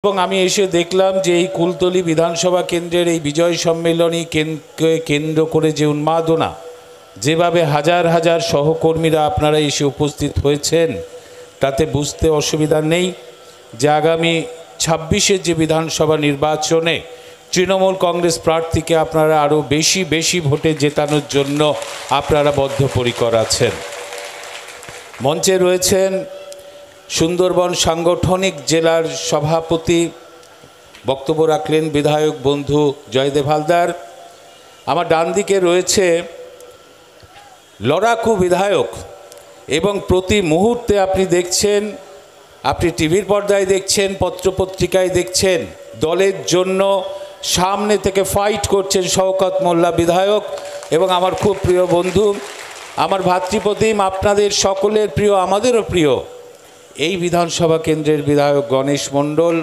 এবং আমি এসে দেখলাম যে এই কুলতলি বিধানসভা কেন্দ্রের এই বিজয় সম্মেলনী কেন্দ্র করে যে উন্মাদনা, যেভাবে হাজার হাজার সহকর্মীরা আপনারা এসে উপস্থিত হয়েছেন, তাতে বুঝতে অসুবিধা নেই যে আগামী ২৬-এর যে বিধানসভা নির্বাচনে তৃণমূল কংগ্রেস প্রার্থীকে আপনারা আরও বেশি ভোটে জেতানোর জন্য আপনারা বদ্ধপরিকর আছেন। মঞ্চে রয়েছেন সুন্দরবন সাংগঠনিক জেলার সভাপতি, বক্তব্য রাখলেন বিধায়ক বন্ধু জয়দেব হালদার। আমার ডান দিকে রয়েছে লড়াকু বিধায়ক, এবং প্রতি মুহূর্তে আপনি দেখছেন, আপনি টিভির পর্দায় দেখছেন, পত্রপত্রিকায় দেখছেন, দলের জন্য সামনে থেকে ফাইট করছেন শওকত মোল্লা বিধায়ক এবং আমার খুব প্রিয় বন্ধু, আমার ভাতৃপ্রতিম, আপনাদের সকলের প্রিয়, আমাদেরও প্রিয় এই বিধানসভা কেন্দ্রের বিধায়ক গণেশ মণ্ডল,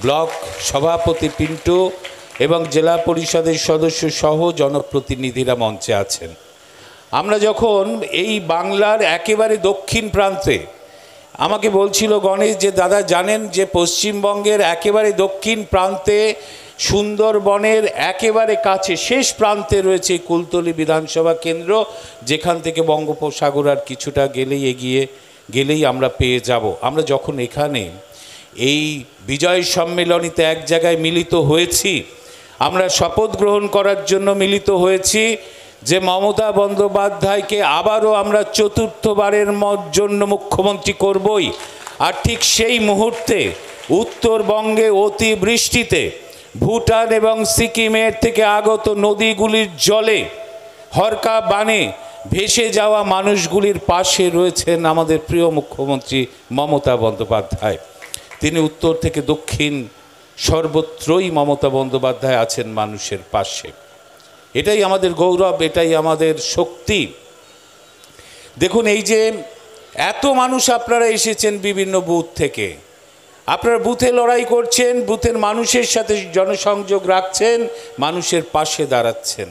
ব্লক সভাপতি পিন্টু এবং জেলা পরিষদের সদস্য সহ জনপ্রতিনিধিরা মঞ্চে আছেন। আমরা যখন এই বাংলার একেবারে দক্ষিণ প্রান্তে, আমাকে বলছিল গণেশ যে দাদা জানেন যে পশ্চিমবঙ্গের একেবারে দক্ষিণ প্রান্তে সুন্দরবনের একেবারে কাছে শেষ প্রান্তে রয়েছে কুলতলি বিধানসভা কেন্দ্র, যেখান থেকে বঙ্গোপসাগর আর কিছুটা গেলেই আমরা পেয়ে যাব। আমরা যখন এখানে এই বিজয় সম্মেলনীতে এক জায়গায় মিলিত হয়েছি, আমরা শপথ গ্রহণ করার জন্য মিলিত হয়েছি যে মমতা বন্দ্যোপাধ্যায়কে আবারও আমরা চতুর্থবারের জন্য মুখ্যমন্ত্রী করবই। আর ঠিক সেই মুহূর্তে উত্তরবঙ্গে অতিবৃষ্টিতে ভুটান এবং সিকিমের থেকে আগত নদীগুলির জলে হরকা বানে ভেসে যাওয়া মানুষগুলির পাশে রয়েছেন আমাদের প্রিয় মুখ্যমন্ত্রী মমতা বন্দ্যোপাধ্যায়। তিনি উত্তর থেকে দক্ষিণ সর্বত্রই মমতা বন্দ্যোপাধ্যায় আছেন মানুষের পাশে। এটাই আমাদের গৌরব, এটাই আমাদের শক্তি। দেখুন, এই যে এত মানুষ আপনারা এসেছেন বিভিন্ন বুথ থেকে, আপনারা বুথে লড়াই করছেন, বুথের মানুষের সাথে জনসংযোগ রাখছেন, মানুষের পাশে দাঁড়াচ্ছেন।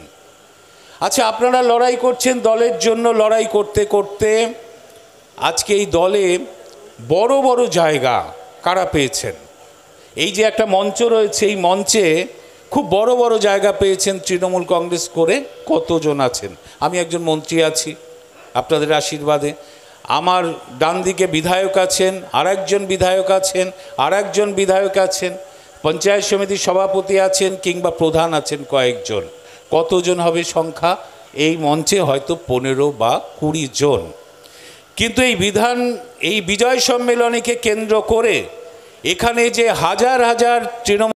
আচ্ছা, আপনারা লড়াই করছেন দলের জন্য, লড়াই করতে করতে আজকে এই দলে বড় বড় জায়গা কারা পেয়েছেন? এই যে একটা মঞ্চ রয়েছে, এই মঞ্চে খুব বড় বড় জায়গা পেয়েছেন তৃণমূল কংগ্রেস করে কতজন আছেন? আমি একজন মন্ত্রী আছি আপনাদের আশীর্বাদে, আমার ডান দিকে বিধায়ক আছেন, আরেকজন বিধায়ক আছেন, আরেকজন বিধায়ক আছেন, পঞ্চায়েত সমিতির সভাপতি আছেন, কিংবা প্রধান আছেন কয়েকজন। কতজন হবে সংখ্যা? এই মঞ্চে হয়তো 15 বা 20 জন। কিন্তু এই বিজয় সম্মেলনীকে কেন্দ্র করে এখানে যে হাজার হাজার তৃণমূল